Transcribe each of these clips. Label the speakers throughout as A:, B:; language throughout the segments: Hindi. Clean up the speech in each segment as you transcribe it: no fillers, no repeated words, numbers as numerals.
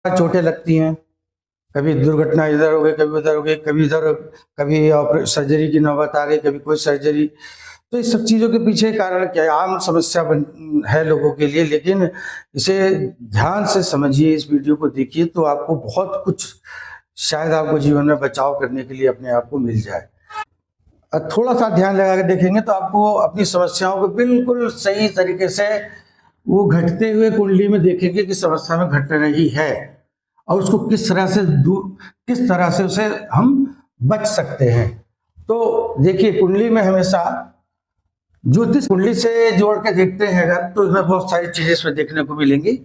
A: चोटें लगती हैं, कभी दुर्घटना इधर हो गई, कभी उधर हो गई, कभी इधर, कभी सर्जरी की नौबत आ गई, कभी कोई सर्जरी। तो इस सब चीज़ों के पीछे कारण क्या है? आम समस्या है लोगों के लिए, लेकिन इसे ध्यान से समझिए, इस वीडियो को देखिए तो आपको बहुत कुछ शायद आपको जीवन में बचाव करने के लिए अपने आप को मिल जाए। थोड़ा सा ध्यान लगा के देखेंगे तो आपको अपनी समस्याओं को बिल्कुल सही तरीके से वो घटते हुए कुंडली में देखेंगे कि समस्या में घट रही है और उसको किस तरह से उसे हम बच सकते हैं। तो देखिए, कुंडली में हमेशा ज्योतिष कुंडली से जोड़ के देखते हैं अगर, तो इसमें बहुत सारी चीजें इसमें देखने को मिलेंगी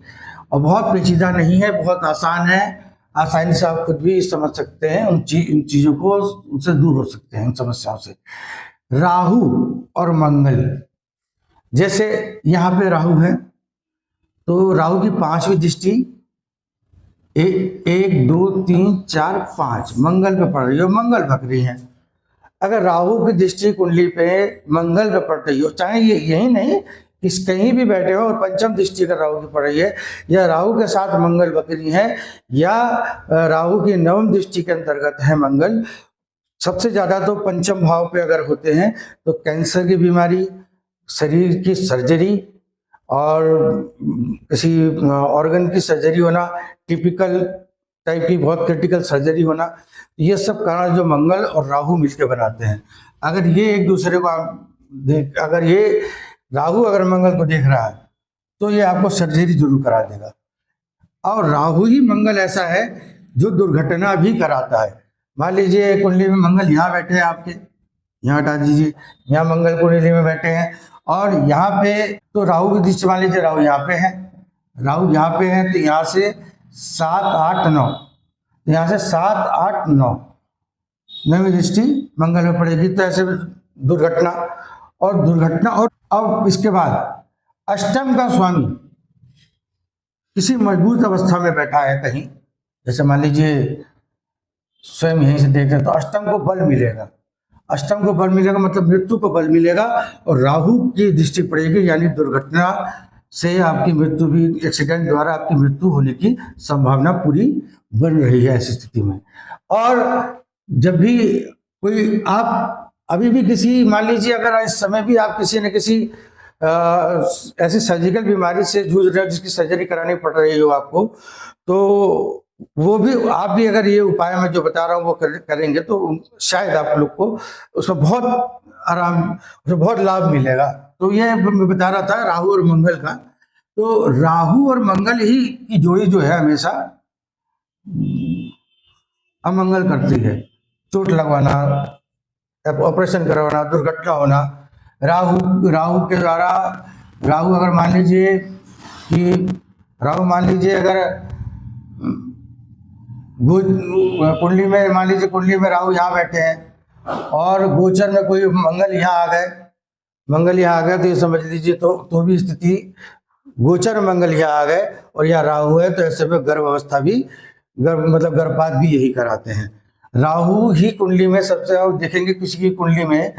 A: और बहुत पेचीदा नहीं है, बहुत आसान है। आसानी से आप खुद भी समझ सकते हैं उन चीजों को, उनसे दूर हो सकते हैं, उन समस्याओं से। राहु और मंगल, जैसे यहाँ पे राहु है तो राहु की 5वीं दृष्टि 1 2 3 4 5 मंगल पे पड़ रही है, मंगल भग रही है। अगर राहु की दृष्टि कुंडली पे मंगल पे पड़ रही हो, चाहे ये यही नहीं कि कहीं भी बैठे हो और पंचम दृष्टि अगर राहु की पड़ रही है, या राहु के साथ मंगल बकरी है, या राहु की 9वीं दृष्टि के अंतर्गत है मंगल, सबसे ज्यादा तो पंचम भाव पे अगर होते हैं तो कैंसर की बीमारी, शरीर की सर्जरी और किसी ऑर्गन की सर्जरी होना, टिपिकल टाइप की बहुत क्रिटिकल सर्जरी होना, ये सब कारण जो मंगल और राहु मिलकर बनाते हैं। अगर ये एक दूसरे को अगर ये राहु अगर मंगल को देख रहा है तो ये आपको सर्जरी जरूर करा देगा। और राहु ही मंगल ऐसा है जो दुर्घटना भी कराता है। मान लीजिए कुंडली में मंगल यहाँ बैठे हैं आपके, यहाँ हटा दीजिए, यहाँ मंगल कुंडली में बैठे हैं और यहाँ पे तो राहु की दृष्टि, मान लीजिए राहु यहाँ पे है, राहु यहाँ पे है तो यहाँ से 7 8 9, यहाँ से 7 8 9 9वीं दृष्टि मंगल में पड़ेगी, तो ऐसे दुर्घटना। और अब इसके बाद अष्टम का स्वामी किसी मजबूत अवस्था में बैठा है कहीं, जैसे मान लीजिए स्वयं यहीं से देख रहे तो अष्टम को बल मिलेगा, अष्टम को बल मिलेगा मतलब मृत्यु को बल मिलेगा, और राहु की दृष्टि पड़ेगी यानी दुर्घटना से आपकी मृत्यु भी, एक्सीडेंट द्वारा आपकी मृत्यु होने की संभावना पूरी बन रही है ऐसी स्थिति में। और जब भी कोई आप अभी भी किसी, मान लीजिए अगर इस समय भी आप किसी न किसी ऐसी सर्जिकल बीमारी से जूझ रहे हो जिसकी सर्जरी करानी पड़ रही हो आपको, तो वो भी आप भी अगर ये उपाय मैं जो बता रहा हूँ वो करेंगे तो शायद आप लोग को उसमें बहुत आराम, उसमें बहुत लाभ मिलेगा। तो ये मैं बता रहा था राहु और मंगल का। तो राहु और मंगल ही की जोड़ी जो है हमेशा अमंगल करती है, चोट लगवाना, ऑपरेशन करवाना, दुर्घटना होना। राहु के द्वारा, राहु अगर मान लीजिए कि अगर कुंडली में, मान लीजिए कुंडली में राहु यहाँ बैठे हैं और गोचर में कोई मंगल यहाँ आ गए, तो ये समझ लीजिए तो भी स्थिति, गोचर मंगल यहाँ आ गए और यहाँ राहु है, तो ऐसे में गर्भ अवस्था भी, मतलब गर्भपात भी यही कराते हैं। राहु ही कुंडली में सबसे, आप देखेंगे किसी की कुंडली में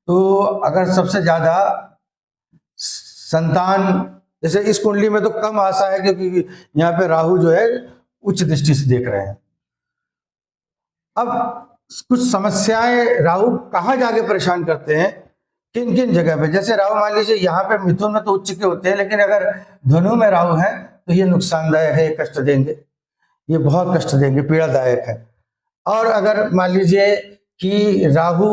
A: तो अगर सबसे ज्यादा संतान, जैसे इस कुंडली में तो कम आशा है क्योंकि यहाँ पे राहु जो है उच्च दृष्टि से देख रहे हैं। अब कुछ समस्याएं राहु कहाँ जाके परेशान करते हैं, किन किन जगह पे। जैसे राहु मान लीजिए यहाँ पे मिथुन में तो उच्च के होते हैं, लेकिन अगर धनु में राहु है तो ये नुकसानदायक है, ये कष्ट देंगे, ये बहुत कष्ट देंगे, पीड़ादायक है। और अगर मान लीजिए कि राहु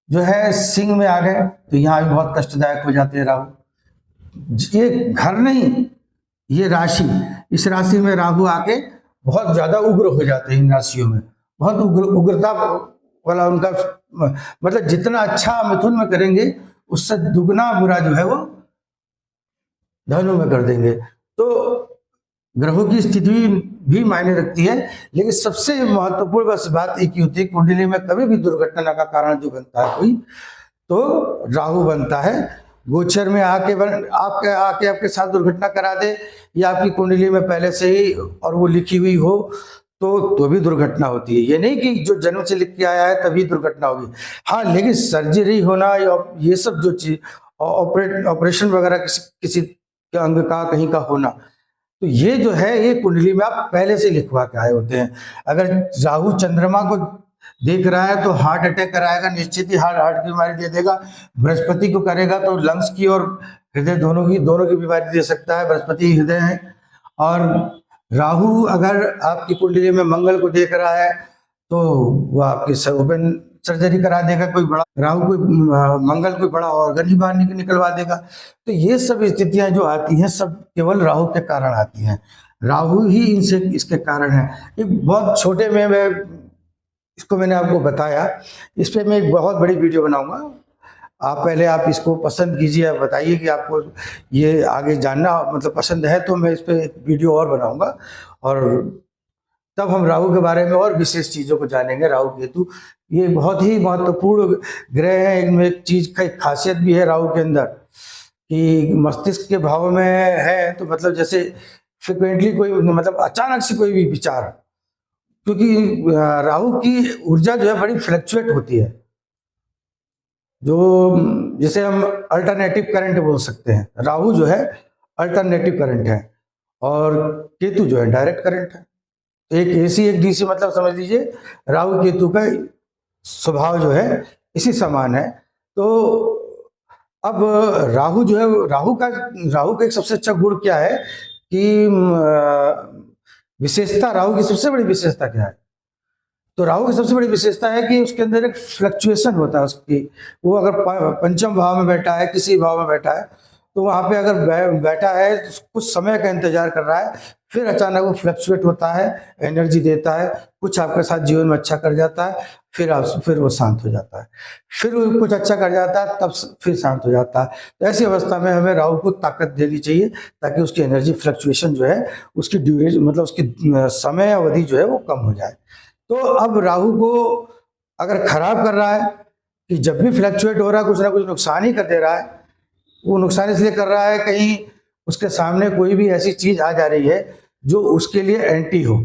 A: जो है सिंह में आ गए तो यहाँ भी बहुत कष्टदायक हो जाते हैं राहु। ये घर नहीं, ये राशि, इस राशि में राहु आके बहुत ज्यादा उग्र हो जाते हैं। इन राशियों में बहुत उग्रता वाला उनका, मतलब जितना अच्छा मिथुन में करेंगे उससे दुगना बुरा जो है वो धनु में कर देंगे। तो ग्रहों की स्थिति भी मायने रखती है, लेकिन सबसे महत्वपूर्ण बस बात एक ही होती है, कुंडली में कभी भी दुर्घटना का कारण जो बनता है कोई, तो राहु बनता है। गोचर में आके आपके साथ दुर्घटना करा दे, या आपकी कुंडली में पहले से ही और वो लिखी हुई हो तो भी दुर्घटना होती है। ये नहीं कि जो जन्म से लिख के आया है तभी दुर्घटना होगी, हाँ, लेकिन सर्जरी होना या ये सब जो चीज, ऑपरेशन वगैरह किसी के अंग का कहीं का होना, तो ये जो है ये कुंडली में आप पहले से लिखवा के आए होते हैं। अगर राहु चंद्रमा को देख रहा है तो हार्ट अटैक कराएगा, निश्चित ही हार्ट की बीमारी दे देगा। बृहस्पति को करेगा तो लंग्स की और हृदय दोनों की बीमारी दे सकता है, बृहस्पति हृदय है। और राहु अगर आपकी कुंडली में मंगल को देख रहा है तो वो आपकी ओपन सर्जरी करा देगा, कोई बड़ा राहु कोई मंगल कोई बड़ा ऑर्गन ही बाहर निकलवा देगा। तो ये सब स्थितियां जो आती हैं सब केवल राहु के कारण आती हैं, राहु ही इनसे इसके कारण है। एक बहुत छोटे में मैं इसको मैंने आपको बताया, इस पर मैं एक बहुत बड़ी वीडियो बनाऊंगा। आप पहले आप इसको पसंद कीजिए, आप बताइए कि आपको ये आगे जानना मतलब पसंद है तो मैं इस पर एक वीडियो और बनाऊंगा, और तब हम राहु के बारे में और विशेष चीज़ों को जानेंगे। राहु केतु ये बहुत ही महत्वपूर्ण ग्रह है। इनमें एक चीज़ का एक खासियत भी है राहु के अंदर कि मस्तिष्क के भाव में है, तो मतलब जैसे फ्रिक्वेंटली कोई मतलब अचानक से कोई भी विचार, क्योंकि राहु की ऊर्जा जो है बड़ी फ्लक्चुएट होती है, जो जिसे हम अल्टरनेटिव करंट बोल सकते हैं। राहु जो है अल्टरनेटिव करंट है और केतु जो है डायरेक्ट करंट है। एक एसी एक डीसी, मतलब समझ लीजिए राहु केतु का स्वभाव जो है इसी समान है। तो अब राहु जो है, राहु का एक सबसे अच्छा गुण क्या है कि विशेषता, राहु की सबसे बड़ी विशेषता क्या है? तो राहु की सबसे बड़ी विशेषता है कि उसके अंदर एक फ्लक्चुएशन होता है उसकी। वो अगर पंचम भाव में बैठा है, किसी भाव में बैठा है, तो वहाँ पे अगर बैठा है तो कुछ समय का इंतजार कर रहा है, फिर अचानक वो फ्लक्चुएट होता है, एनर्जी देता है, कुछ आपके साथ जीवन में अच्छा कर जाता है, फिर वो शांत हो जाता है, फिर वो कुछ अच्छा कर जाता है, तब फिर शांत हो जाता है। तो ऐसी अवस्था में हमें राहु को ताकत देनी चाहिए ताकि उसकी एनर्जी फ्लक्चुएशन जो है, उसकी ड्यूरेशन मतलब उसकी समय अवधि जो है वो कम हो जाए। तो अब राहु को अगर खराब कर रहा है कि जब भी फ्लक्चुएट हो रहा है कुछ ना कुछ नुकसान ही कर दे रहा है, वो नुकसान इसलिए कर रहा है कहीं उसके सामने कोई भी ऐसी चीज आ जा रही है जो उसके लिए एंटी हो।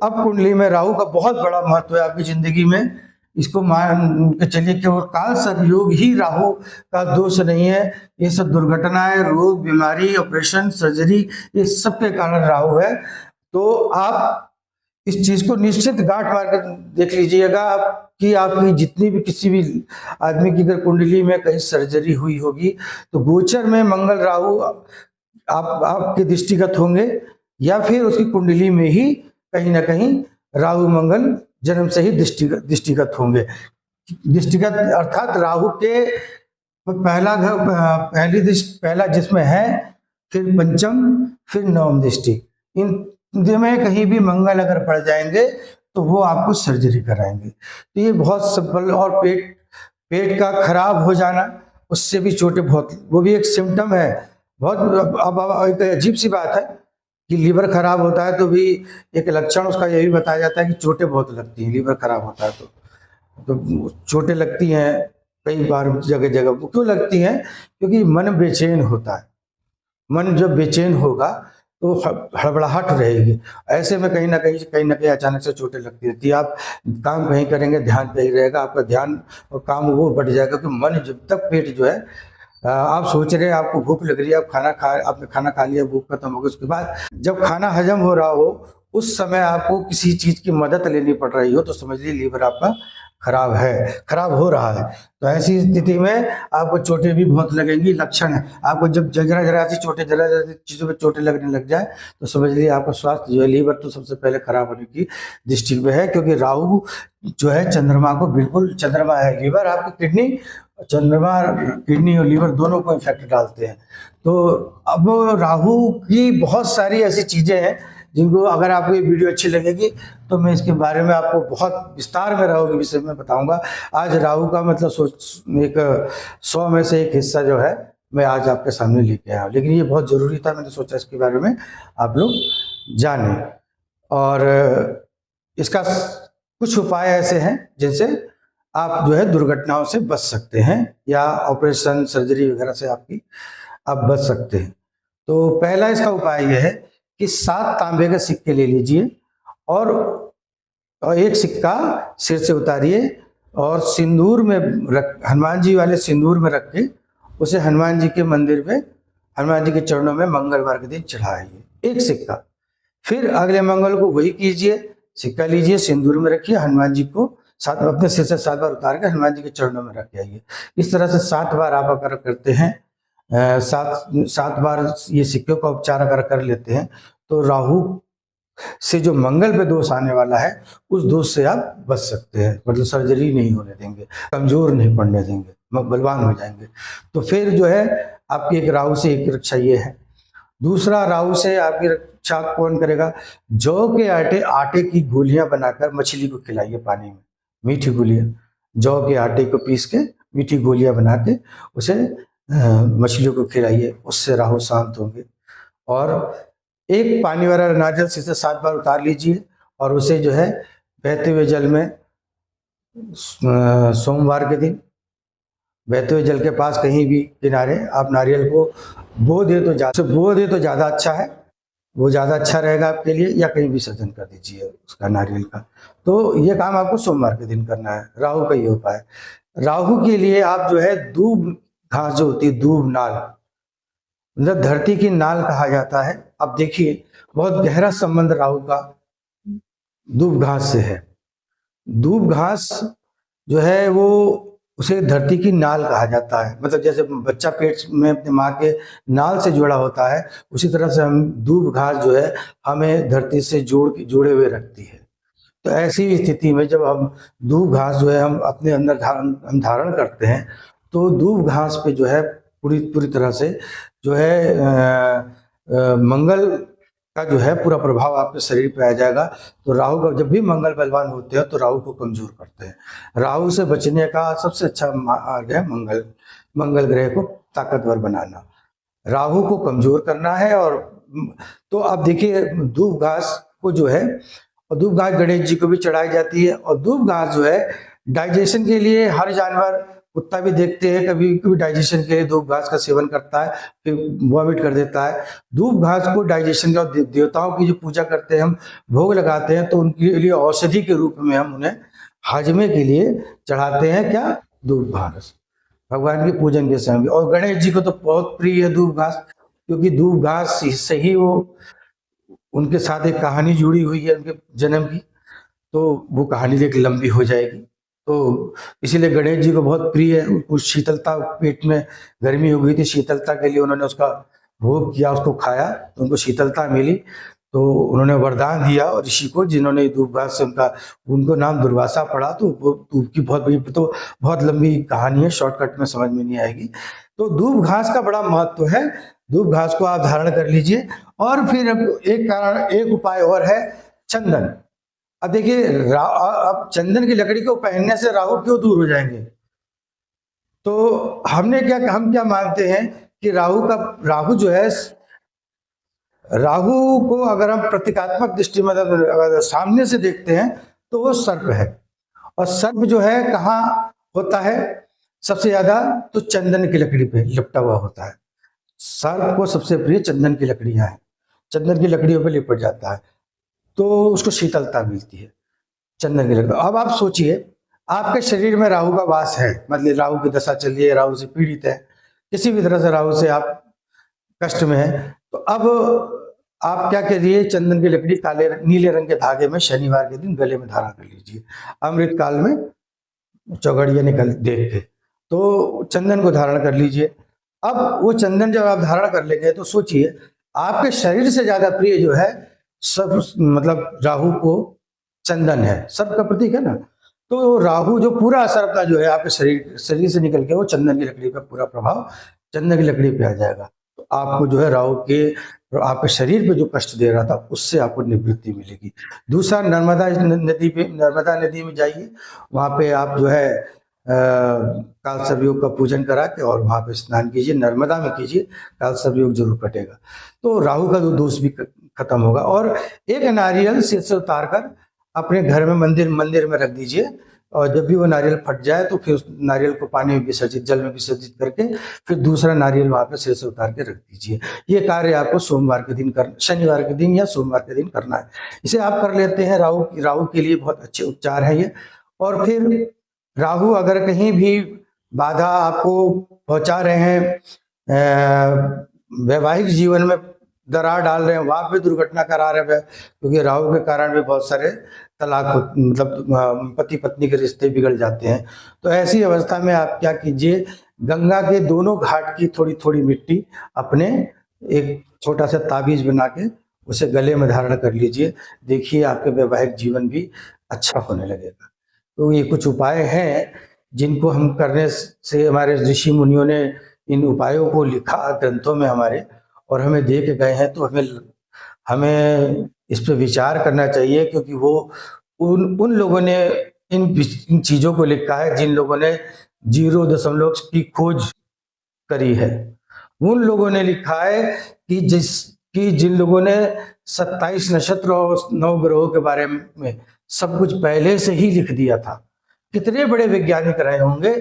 A: अब कुंडली में राहु का बहुत बड़ा महत्व है आपकी जिंदगी में। इसको मान के चलिए केवल काल संयोग ही राहु का दोष नहीं है, ये सब दुर्घटनाएं, रोग, बीमारी, ऑपरेशन, सर्जरी, ये सब के कारण राहु है। तो आप इस चीज को निश्चित गांठ मारकर देख लीजिएगा कि आपकी जितनी भी किसी भी आदमी की अगर कुंडली में कहीं सर्जरी हुई होगी तो गोचर में मंगल राहु आपके दृष्टिगत होंगे, या फिर उसकी कुंडली में ही कहीं ना कहीं राहु मंगल जन्म से ही दृष्टिगत होंगे। दृष्टिगत अर्थात राहु के पहला घर, पहला जिसमें है, फिर पंचम, फिर नवम दृष्टि, इन में कहीं भी मंगल अगर पड़ जाएंगे तो वो आपको सर्जरी कराएंगे। तो ये बहुत सिंपल। और पेट का खराब हो जाना, उससे भी छोटे बहुत, वो भी एक सिम्टम है बहुत। अब एक अजीब सी बात है कि लीवर खराब होता है तो भी एक लक्षण उसका यही बताया जाता है कि चोटें बहुत लगती हैं। लीवर खराब होता है तो चोटें लगती हैं कई बार जगह जगह। क्यों लगती हैं? क्योंकि मन बेचैन होता है। मन जब बेचैन होगा तो हड़बड़ाहट रहेगी, ऐसे में कहीं ना कहीं अचानक से चोटें लगती रहती है। आप काम कहीं करेंगे, ध्यान कहीं रहेगा, आपका ध्यान और काम वो बढ़ जाएगा। क्योंकि मन जब तक पेट जो है, आप सोच रहे हैं आपको भूख लग रही है, आपने खाना खा लिया, भूख खत्म हो गई, उसके बाद जब खाना हजम हो रहा हो उस समय आपको किसी चीज की मदद लेनी पड़ रही हो तो समझ लीजिए लीवर आपका खराब हो रहा है। तो ऐसी स्थिति में आपको चोटें भी बहुत लगेंगी। लक्षण है आपको जब जरा सी चोटें, जरा चीजों पे चोटें लगने लग जाए तो समझ लीजिए आपका स्वास्थ्य जो है, लीवर तो सबसे पहले खराब होने की दृष्टि में है। क्योंकि राहु जो है चंद्रमा को बिल्कुल, चंद्रमा है लीवर, आपकी किडनी, चंद्रमा किडनी और लीवर दोनों को इफेक्ट डालते हैं। तो अब राहु की बहुत सारी ऐसी चीजें हैं जिनको अगर आपको ये वीडियो अच्छी लगेगी तो मैं इसके बारे में आपको बहुत विस्तार में राहु के विषय में बताऊंगा। आज राहु का मतलब एक 100 में से एक हिस्सा जो है मैं आज आपके सामने लेके आया, लेकिन ये बहुत ज़रूरी था, मैंने सोचा इसके बारे में आप लोग जाने। और इसका कुछ उपाय ऐसे हैं जिनसे आप जो है दुर्घटनाओं से बच सकते हैं या ऑपरेशन, सर्जरी वगैरह से आप बच सकते हैं। तो पहला इसका उपाय यह है कि 7 तांबे के सिक्के ले लीजिए और एक सिक्का सिर से उतारिए और सिंदूर में हनुमान जी वाले सिंदूर में रख के उसे हनुमान जी के मंदिर में, हनुमान जी के चरणों में मंगलवार के दिन चढ़ाइए। एक सिक्का। फिर अगले मंगल को वही कीजिए, सिक्का लीजिए, सिंदूर में रखिए, हनुमान जी को सात अपने सिर से 7 बार उतार कर हनुमान जी के चरणों में रख आइए। इस तरह से 7 बार आप अगर करते हैं, 7 बार ये सिक्के का उपचार अगर कर लेते हैं, तो राहु से जो मंगल पे दोष आने वाला है, उस दोष से आप बच सकते हैं। मतलब सर्जरी नहीं होने देंगे, कमजोर नहीं पड़ने देंगे, बलवान हो जाएंगे। तो फिर जो है आपकी एक राहु से एक रक्षा ये है। दूसरा, राहु से आपकी रक्षा कौन करेगा? जौ के आटे की गोलियां बनाकर मछली को खिलाइए पानी में, मीठी गोलियां। जौ के आटे को पीस के मीठी गोलियां बना के उसे मछलियों को खिलाइए, उससे राहु शांत होंगे। और एक पानी वाला नारियल सिर से 7 बार उतार लीजिए और उसे जो है बहते हुए जल में सोमवार के दिन बहते हुए जल के पास कहीं भी किनारे आप नारियल को बो दे तो ज़्यादा अच्छा है, वो ज़्यादा अच्छा रहेगा आपके लिए, या कहीं विसर्जन कर दीजिए उसका नारियल का। तो ये काम आपको सोमवार के दिन करना है। राहु का ये उपाय। राहु के लिए आप जो है दूब घास जो होती है, दूब नाल, मतलब धरती की नाल कहा जाता है। अब देखिए बहुत गहरा संबंध राहु का दूब घास से है। दूब घास जो है वो उसे धरती की नाल कहा जाता है। मतलब जैसे बच्चा पेट में अपने माँ के नाल से जुड़ा होता है, उसी तरह से हम दूब घास जो है हमें धरती से जोड़े हुए रखती है। तो ऐसी स्थिति में जब हम दूब घास जो है हम अपने अंदर धारण करते हैं, तो दूब घास पे जो है पूरी तरह से जो है मंगल का जो है पूरा प्रभाव आपके शरीर पे आ जाएगा। तो राहु का जब भी मंगल बलवान होते हैं तो राहु को कमजोर करते हैं। राहु से बचने का सबसे अच्छा मार्ग है मंगल ग्रह को ताकतवर बनाना, राहु को कमजोर करना है। और तो आप देखिए दूब घास को जो है, और दूब घास गणेश जी को भी चढ़ाई जाती है। और दूब घास जो है डाइजेशन के लिए, हर जानवर, कुत्ता भी देखते हैं कभी कभी डाइजेशन के लिए दूब घास का सेवन करता है, फिर वॉमिट कर देता है। दूब घास को डाइजेशन का, देवताओं की जो पूजा करते हैं हम, भोग लगाते हैं, तो उनके लिए औषधि के रूप में हम उन्हें हाजमे के लिए चढ़ाते हैं। क्या? दूब घास, भगवान के पूजन के समय। और गणेश जी को तो बहुत प्रिय है दूब घास, क्योंकि दूब घास से ही वो, उनके साथ एक कहानी जुड़ी हुई है उनके जन्म की, तो वो कहानी एक लंबी हो जाएगी। तो इसीलिए गणेश जी को बहुत प्रिय है। उनको शीतलता, पेट में गर्मी हो गई थी, शीतलता के लिए उन्होंने उसका भोग किया, उसको खाया तो उनको शीतलता मिली। तो उन्होंने वरदान दिया और ऋषि को, जिन्होंने दूब घास से उनको नाम दुर्वासा पड़ा। तो वो दूब की बहुत लंबी कहानी है, शॉर्टकट में समझ में नहीं आएगी। तो दूब घास का बड़ा महत्व है। दूब घास को आप धारण कर लीजिए। और फिर एक उपाय और है, चंदन। अब देखिए अब चंदन की लकड़ी को पहनने से राहु क्यों दूर हो जाएंगे? तो हम क्या मानते हैं कि राहु जो है, राहु को अगर हम प्रतीकात्मक दृष्टि में अगर सामने से देखते हैं तो वो सर्प है। और सर्प जो है कहाँ होता है सबसे ज्यादा? तो चंदन की लकड़ी पे लिपटा हुआ होता है। सर्प को सबसे प्रिय चंदन की लकड़ियां हैं, चंदन की लकड़ियों पे लिपट जाता है तो उसको शीतलता मिलती है, चंदन की लकड़ी। अब आप सोचिए, आपके शरीर में राहु का वास है, मतलब राहु की दशा चल रही है, राहु से पीड़ित है, किसी भी तरह से राहु से आप कष्ट में है। तो अब आप क्या करिए, चंदन की लकड़ी काले नीले रंग के धागे में शनिवार के दिन गले में धारण कर लीजिए, अमृत काल में चौघड़िया निकल देख के, तो चंदन को धारण कर लीजिए। अब वो चंदन जब आप धारण कर लेंगे तो सोचिए, आपके शरीर से ज्यादा प्रिय जो है सब, मतलब राहु को चंदन है, सर्प का प्रतीक है ना। तो राहु जो पूरा असर अपना जो है आपके शरीर से निकल के वो चंदन की लकड़ी पर पूरा प्रभाव चंदन की लकड़ी पे आ जाएगा। तो आपको जो है राहु के आपके शरीर पे जो कष्ट दे रहा था उससे आपको निवृत्ति मिलेगी। दूसरा, नर्मदा नदी में जाइए, वहाँ पे आप जो है काल सर्पयोग का पूजन करा के और वहाँ पे स्नान कीजिए, नर्मदा में कीजिए, काल सर्पयोग जरूर कटेगा। तो राहु का दोष भी खत्म होगा। और एक नारियल सिर से उतार कर अपने घर में मंदिर में रख दीजिए, और जब भी वो नारियल फट जाए तो फिर उस नारियल को पानी में विसर्जित, जल में विसर्जित करके फिर दूसरा नारियल वहां पे सिर से उतार के रख दीजिए। ये कार्य आपको शनिवार के दिन या सोमवार के दिन करना है। इसे आप कर लेते हैं, राहु के लिए बहुत अच्छे उपचार है ये। और फिर राहु अगर कहीं भी बाधा आपको पहुंचा रहे हैं, वैवाहिक जीवन में दरार डाल रहे हैं, वहां पे दुर्घटना करा रहे हैं, क्योंकि राहु के कारण भी बहुत सारे तलाक मतलब पति पत्नी के रिश्ते बिगड़ जाते हैं। तो ऐसी अवस्था में आप क्या कीजिए, गंगा के दोनों घाट की थोड़ी थोड़ी मिट्टी अपने एक छोटा सा ताबीज बना के उसे गले में धारण कर लीजिए। देखिए आपके वैवाहिक जीवन भी अच्छा होने लगेगा। तो ये कुछ उपाय हैं जिनको हम करने से, हमारे ऋषि मुनियों ने इन उपायों को लिखा ग्रंथों में हमारे, और हमें दे के गए हैं। तो हमें हमें इस पे विचार करना चाहिए, क्योंकि वो उन लोगों ने इन चीज़ों को लिखा है जिन लोगों ने 0 दशमलव की खोज करी है। उन लोगों ने लिखा है कि जिन लोगों ने 27 नक्षत्र और 9 ग्रहों के बारे में सब कुछ पहले से ही लिख दिया था। कितने बड़े वैज्ञानिक रहे होंगे।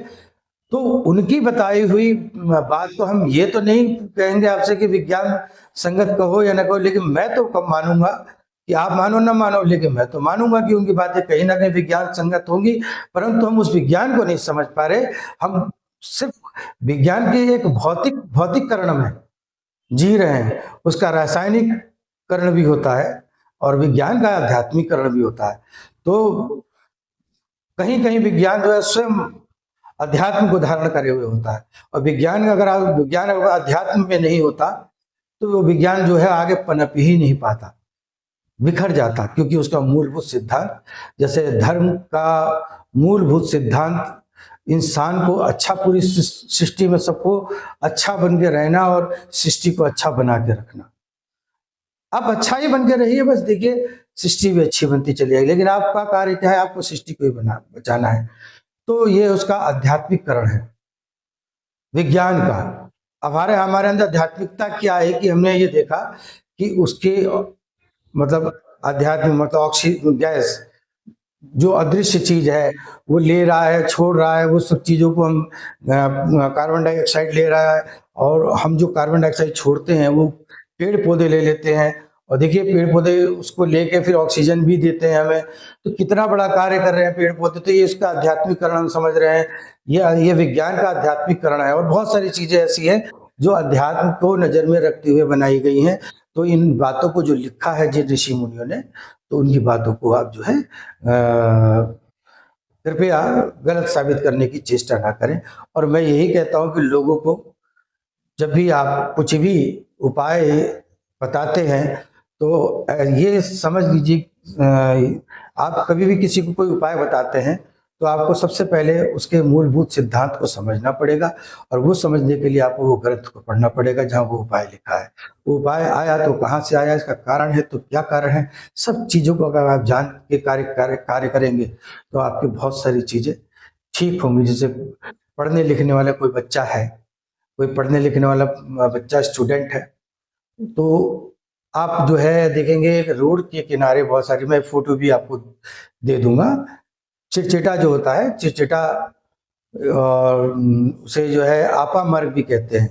A: तो उनकी बताई हुई बात को हम ये तो नहीं कहेंगे आपसे कि विज्ञान संगत कहो या न कहो, लेकिन मैं तो कब मानूंगा कि आप मानो ना मानो, लेकिन मैं तो मानूंगा कि उनकी बातें कहीं ना कहीं विज्ञान संगत होंगी। परंतु हम उस विज्ञान को नहीं समझ पा रहे। हम सिर्फ विज्ञान के एक भौतिक करण में जी रहे हैं। उसका रासायनिक करण भी होता है और विज्ञान का आध्यात्मिक करण भी होता है। तो कहीं कहीं विज्ञान जो है स्वयं अध्यात्म को धारण करे हुए होता है, और विज्ञान अगर अध्यात्म में नहीं होता तो वो विज्ञान जो है आगे पनप ही नहीं पाता, बिखर जाता। क्योंकि उसका मूलभूत सिद्धांत, जैसे धर्म का मूलभूत सिद्धांत इंसान को अच्छा, पूरी सृष्टि में सबको अच्छा बन के रहना और सृष्टि को अच्छा बना के रखना। आप अच्छा ही बन के रहिए, बस देखिए सृष्टि भी अच्छी बनती चली जाएगी। लेकिन आपका कार्य क्या है, आपको सृष्टि को ही बचाना है। तो ये उसका आध्यात्मिककरण है विज्ञान का। हमारे अंदर आध्यात्मिकता क्या है कि हमने ये देखा कि उसके मतलब आध्यात्मिक मतलब ऑक्सीजन गैस जो अदृश्य चीज है वो ले रहा है, छोड़ रहा है, वो सब चीजों को हम कार्बन डाइऑक्साइड ले रहा है, और हम जो कार्बन डाइऑक्साइड छोड़ते हैं वो पेड़ पौधे ले लेते हैं। और देखिए पेड़ पौधे उसको लेके फिर ऑक्सीजन भी देते हैं हमें। तो कितना बड़ा कार्य कर रहे हैं पेड़ पौधे। तो ये इसका आध्यात्मिककरण हम समझ रहे हैं, ये विज्ञान का आध्यात्मिककरण है। और बहुत सारी चीजें ऐसी हैं जो अध्यात्म को नजर में रखते हुए बनाई गई हैं। तो इन बातों को जो लिखा है जिन ऋषि मुनियों ने, तो उनकी बातों को आप जो है कृपया गलत साबित करने की चेष्टा ना करें। और मैं यही कहता हूं कि लोगों को जब भी आप कुछ भी उपाय बताते हैं तो ये समझ लीजिए, आप कभी भी किसी को कोई उपाय बताते हैं तो आपको सबसे पहले उसके मूलभूत सिद्धांत को समझना पड़ेगा, और वो समझने के लिए आपको वो ग्रंथ को पढ़ना पड़ेगा जहाँ वो उपाय लिखा है। वो उपाय आया तो कहाँ से आया, इसका कारण है तो क्या कारण है, सब चीज़ों को अगर आप जान के कार्य करेंगे तो आपकी बहुत सारी चीज़ें ठीक होंगी। जैसे पढ़ने लिखने वाला कोई बच्चा है, कोई पढ़ने लिखने वाला बच्चा स्टूडेंट है, तो आप जो है देखेंगे एक रोड के किनारे बहुत सारी, मैं फोटो भी आपको दे दूंगा, चिटचिटा जो होता है, चिटचिटा और उसे जो है आपा मर्ग भी कहते हैं।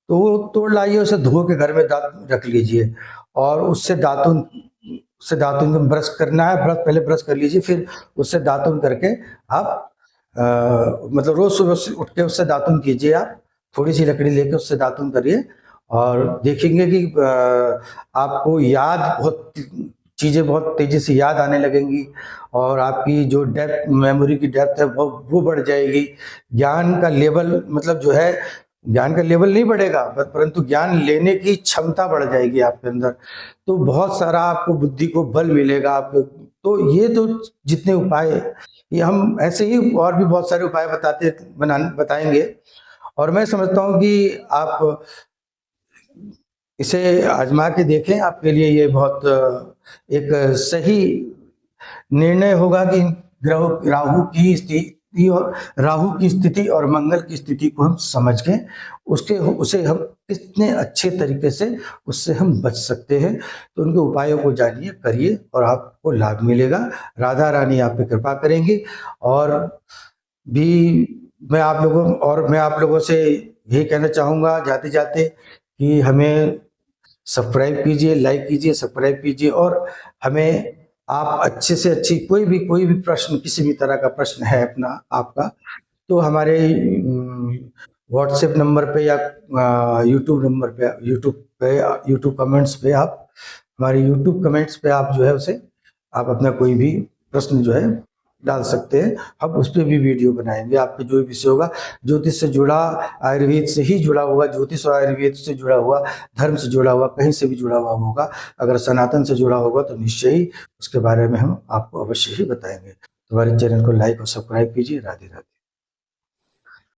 A: तो वो तोड़ लाइए, उसे धो के घर में रख लीजिए, और उससे दातुन ब्रश करना है। पहले ब्रश कर लीजिए, फिर उससे दातुन करके आप मतलब रोज सुबह उठ के उससे दातुन कीजिए। आप थोड़ी सी लकड़ी लेके उससे दातुन करिए, और देखेंगे कि आपको याद बहुत चीज़ें बहुत तेज़ी से याद आने लगेंगी, और आपकी जो डेप्थ, मेमोरी की डेप्थ है वो बढ़ जाएगी। ज्ञान का लेवल मतलब जो है, ज्ञान का लेवल नहीं बढ़ेगा परंतु ज्ञान लेने की क्षमता बढ़ जाएगी आपके अंदर। तो बहुत सारा आपको बुद्धि को बल मिलेगा आपको। तो ये तो जितने उपाय, ये हम ऐसे ही और भी बहुत सारे उपाय बताएंगे। और मैं समझता हूँ कि आप इसे आजमा के देखें, आपके लिए ये बहुत एक सही निर्णय होगा कि राहु की स्थिति और मंगल की स्थिति को हम समझ के उसे हम कितने अच्छे तरीके से उससे हम बच सकते हैं। तो उनके उपायों को जानिए, करिए, और आपको लाभ मिलेगा। राधा रानी आप पे कृपा करेंगी। और भी मैं आप लोगों से यही कहना चाहूँगा जाते जाते कि हमें सब्सक्राइब कीजिए, लाइक कीजिए, सब्सक्राइब कीजिए। और हमें आप अच्छे से अच्छी कोई भी प्रश्न, किसी भी तरह का प्रश्न है अपना आपका, तो हमारे व्हाट्सएप नंबर पे या यूट्यूब गए यूट्यूब कमेंट्स पे, आप हमारे यूट्यूब कमेंट्स पे आप जो है उसे आप अपना कोई भी प्रश्न जो है डाल सकते हैं, हम उस पर भी वीडियो बनाएंगे। आपके जो भी विषय होगा, ज्योतिष से जुड़ा, आयुर्वेद से ही जुड़ा हुआ, ज्योतिष और आयुर्वेद से जुड़ा हुआ, धर्म से जुड़ा हुआ, कहीं से भी जुड़ा हुआ होगा, अगर सनातन से जुड़ा होगा तो निश्चय ही उसके बारे में हम आपको अवश्य ही बताएंगे। तो हमारे चैनल को लाइक और सब्सक्राइब कीजिए। राधे राधे।